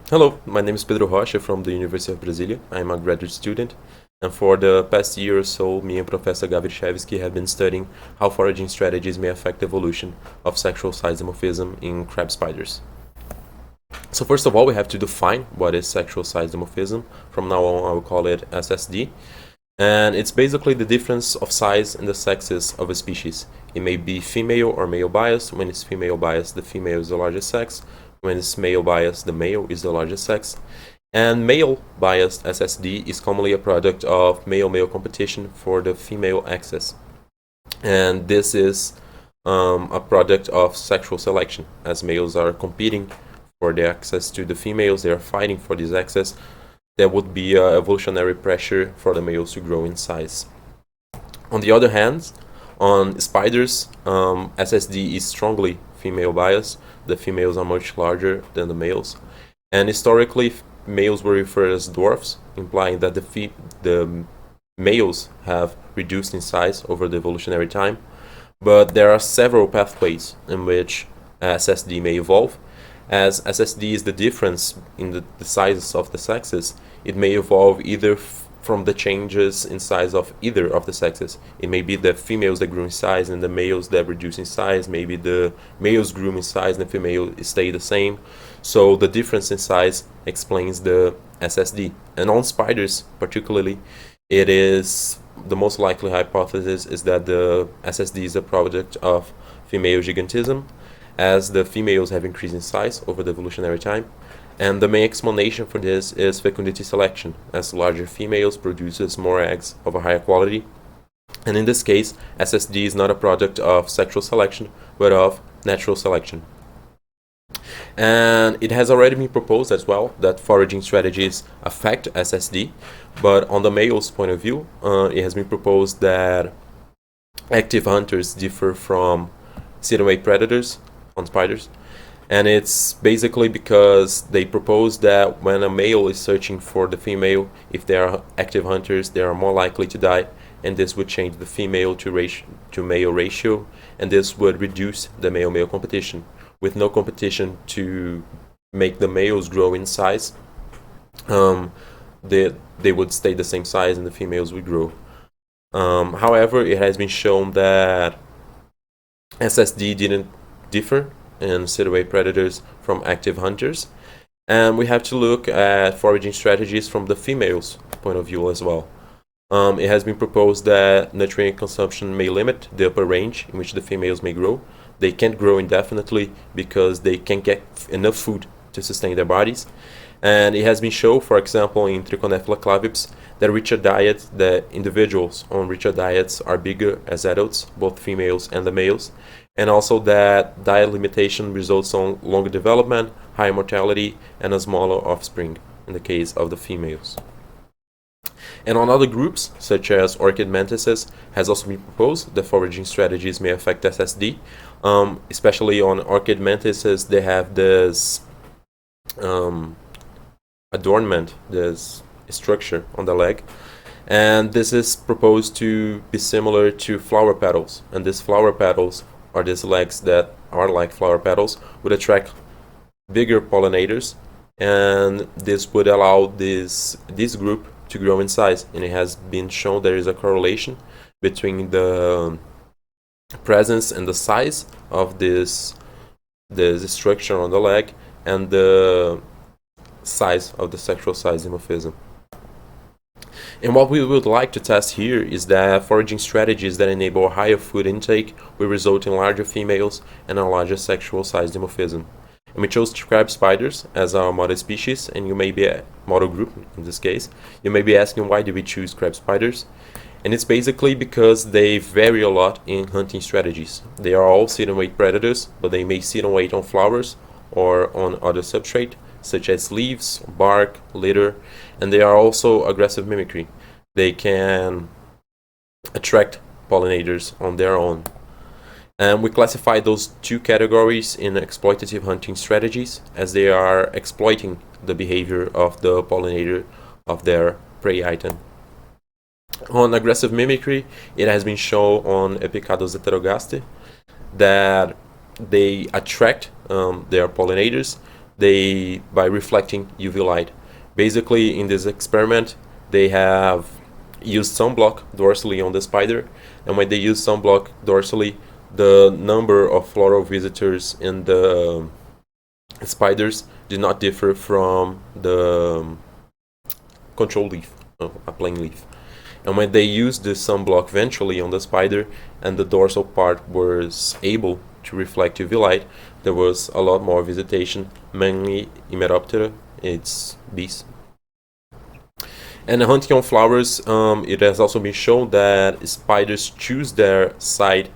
Hello, my name is Pedro Rocha from the University of Brasília. I'm a graduate student, and for the past year or so, me and Professor Gavrichevsky have been studying how foraging strategies may affect the evolution of sexual size dimorphism in crab spiders. So first of all, we have to define what is sexual size dimorphism. From now on, I will call it SSD. And it's basically the difference of size in the sexes of a species. It may be female or male biased. When it's female biased, the female is the largest sex. When it's male biased, the male is the largest sex. And male biased SSD is commonly a product of male-male competition for the female access. And this is a product of sexual selection, as males are competing for the access to the females, they are fighting for this access. There would be evolutionary pressure for the males to grow in size. On the other hand, on spiders, SSD is strongly female biased. The females are much larger than the males. And historically, males were referred as dwarfs, implying that the males have reduced in size over the evolutionary time. But there are several pathways in which SSD may evolve. As SSD is the difference in the sizes of the sexes, it may evolve either from the changes in size of either of the sexes. It may be the females that grew in size and the males that reduce in size. Maybe the males grew in size and the female stay the same. So the difference in size explains the SSD. And on spiders particularly, it is the most likely hypothesis is that the SSD is a product of female gigantism, as the females have increased in size over the evolutionary time. And the main explanation for this is fecundity selection, as larger females produces more eggs of a higher quality. And in this case, SSD is not a product of sexual selection, but of natural selection. And it has already been proposed as well that foraging strategies affect SSD, but on the male's point of view, it has been proposed that active hunters differ from sit-away predators on spiders, and it's basically because they propose that when a male is searching for the female, if they are active hunters, they are more likely to die, and this would change the female to male ratio, and this would reduce the male-male competition. With no competition to make the males grow in size, they would stay the same size and the females would grow. However, it has been shown that SSD didn't differ in sit-away predators from active hunters, and we have to look at foraging strategies from the female's point of view as well. It has been proposed that nutrient consumption may limit the upper range in which the females may grow. They can't grow indefinitely because they can't get enough food to sustain their bodies. And it has been shown, for example, in Trichonephila clavips, that richer diet, the individuals on richer diets are bigger as adults, both females and the males, and also that diet limitation results on longer development, higher mortality, and a smaller offspring in the case of the females. And on other groups, such as orchid mantises, has also been proposed that foraging strategies may affect SSD. Especially on orchid mantises, they have this adornment, this structure on the leg, and this is proposed to be similar to flower petals. And these flower petals, or these legs that are like flower petals, would attract bigger pollinators, and this would allow this group to grow in size. And it has been shown there is a correlation between the presence and the size of this structure on the leg and the size of the sexual size dimorphism. And what we would like to test here is that foraging strategies that enable a higher food intake will result in larger females and a larger sexual size dimorphism. And we chose crab spiders as our model species, and you may be a model group in this case. You may be asking, why did we choose crab spiders? And it's basically because they vary a lot in hunting strategies. They are all sit-and-wait predators, but they may sit and wait on flowers or on other substrate, such as leaves, bark, litter, and they are also aggressive mimicry. They can attract pollinators on their own. And we classify those two categories in exploitative hunting strategies, as they are exploiting the behavior of the pollinator of their prey item. On aggressive mimicry, it has been shown on Epicados heterogaster that they attract their pollinators by reflecting UV light. Basically, in this experiment, they have used sunblock dorsally on the spider, and when they use sunblock dorsally, the number of floral visitors in the spiders did not differ from the control leaf, a plain leaf. And when they used the sunblock ventrally on the spider and the dorsal part was able to reflect UV light, there was a lot more visitation, mainly Emeroptera, its bees. And hunting on flowers, it has also been shown that spiders choose their side,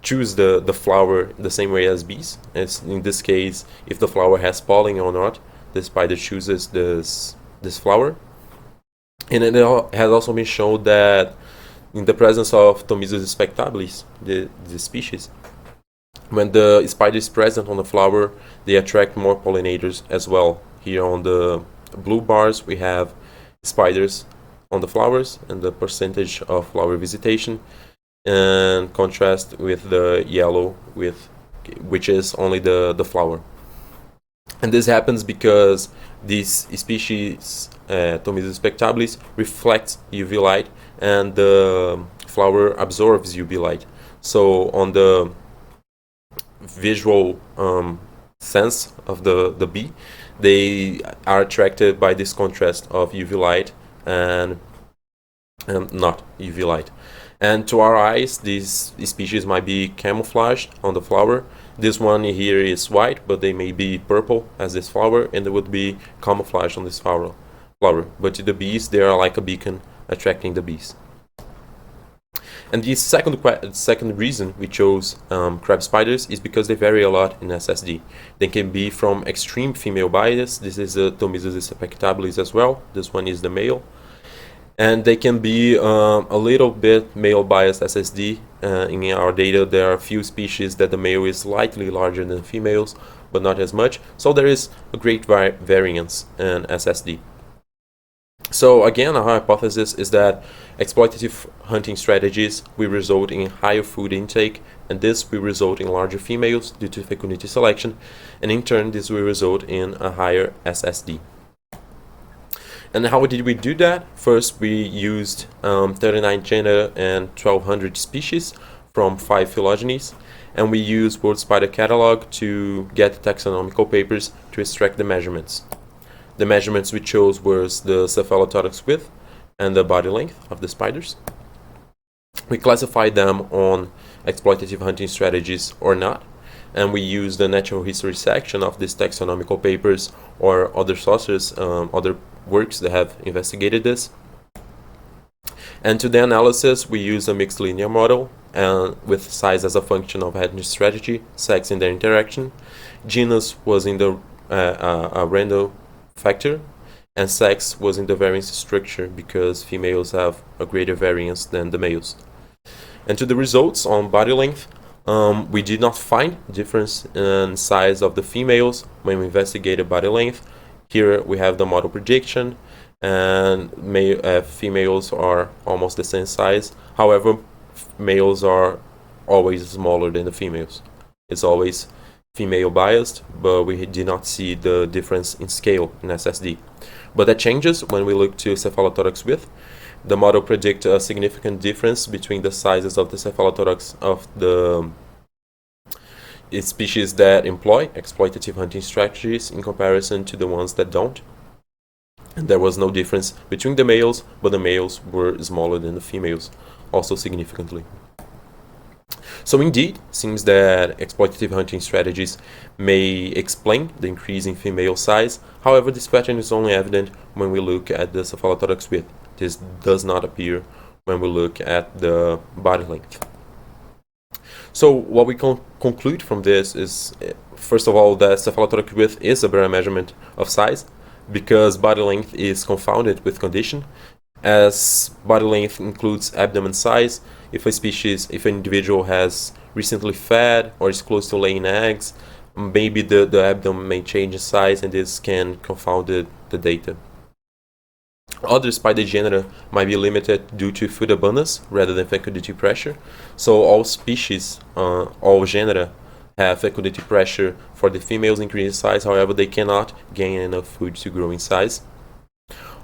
choose the flower the same way as bees. As in this case, if the flower has pollen or not, the spider chooses this flower. And it has also been shown that in the presence of Thomisidae spectabilis, the species, when the spider is present on the flower, they attract more pollinators as well. Here on the blue bars, we have spiders on the flowers and the percentage of flower visitation, and contrast with the yellow, which is only the flower. And this happens because this species, Thomisidae spectabilis, reflects UV light, and the flower absorbs UV light. So on the visual sense of the bee, they are attracted by this contrast of UV light and not UV light. And to our eyes, this species might be camouflaged on the flower. This one here is white, but they may be purple as this flower, and they would be camouflaged on this flower. But to the bees, they are like a beacon attracting the bees. And the second reason we chose crab spiders is because they vary a lot in SSD. They can be from extreme female bias. This is the Thomisidae spectabilis as well. This one is the male. And they can be a little bit male biased SSD. In our data, there are a few species that the male is slightly larger than females, but not as much. So there is a great variance in SSD. So again, our hypothesis is that exploitative hunting strategies will result in higher food intake, and this will result in larger females due to fecundity selection, and in turn this will result in a higher SSD. And how did we do that? First, we used 39 genera and 1,200 species from 5 phylogenies, and we used World Spider Catalog to get taxonomical papers to extract the measurements. The measurements we chose was the cephalothorax width and the body length of the spiders. We classified them on exploitative hunting strategies or not, and we used the natural history section of these taxonomical papers or other sources, other works that have investigated this. And to the analysis, we used a mixed linear model with size as a function of hunting strategy, sex in their interaction. Genus was in the a random factor, and sex was in the variance structure because females have a greater variance than the males. And to the results on body length, we did not find difference in size of the females when we investigated body length. Here we have the model prediction, and females are almost the same size. However, males are always smaller than the females. It's always female biased, but we did not see the difference in scale in SSD. But that changes when we look to cephalothorax width. The model predicts a significant difference between the sizes of the cephalothorax of the species that employ exploitative hunting strategies in comparison to the ones that don't. And there was no difference between the males, but the males were smaller than the females, also significantly. So indeed, it seems that exploitative hunting strategies may explain the increase in female size. However, this pattern is only evident when we look at the cephalothorax width. This does not appear when we look at the body length. So what we can conclude from this is, first of all, that cephalothorax width is a better measurement of size because body length is confounded with condition. As body length includes abdomen size, if an individual has recently fed or is close to laying eggs, maybe the abdomen may change in size, and this can confound the data. Other spider genera might be limited due to food abundance rather than fecundity pressure. So all species, all genera have fecundity pressure for the females increase in size, however they cannot gain enough food to grow in size.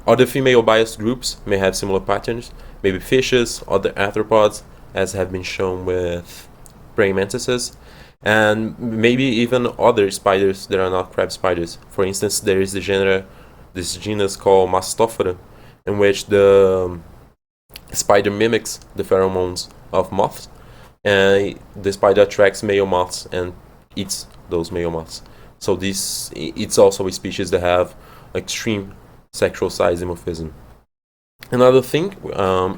Other female biased groups may have similar patterns, maybe fishes, other arthropods, as have been shown with praying mantises, and maybe even other spiders that are not crab spiders. For instance, there is this genus called Mastophora, in which the spider mimics the pheromones of moths, and the spider attracts male moths and eats those male moths. So it's also a species that have extreme sexual size dimorphism. Another thing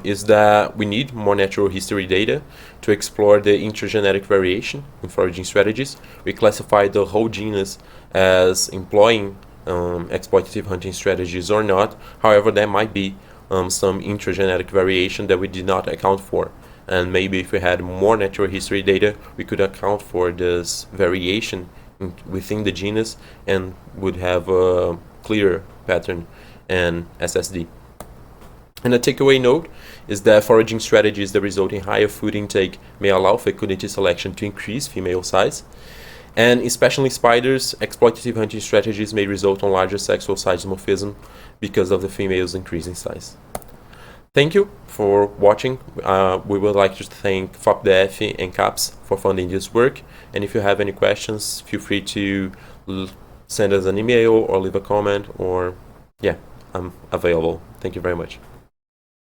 is that we need more natural history data to explore the intergenetic variation in foraging strategies. We classify the whole genus as employing exploitative hunting strategies or not. However, there might be some intergenetic variation that we did not account for. And maybe if we had more natural history data, we could account for this variation within the genus and would have a clearer pattern and SSD. And a takeaway note is that foraging strategies that result in higher food intake may allow fecundity selection to increase female size. And especially spiders, exploitative hunting strategies may result on larger sexual size dimorphism because of the females' increasing size. Thank you for watching. We would like to thank FOPDF and CAPS for funding this work. And if you have any questions, feel free to send us an email or leave a comment, or I'm available. Thank you very much.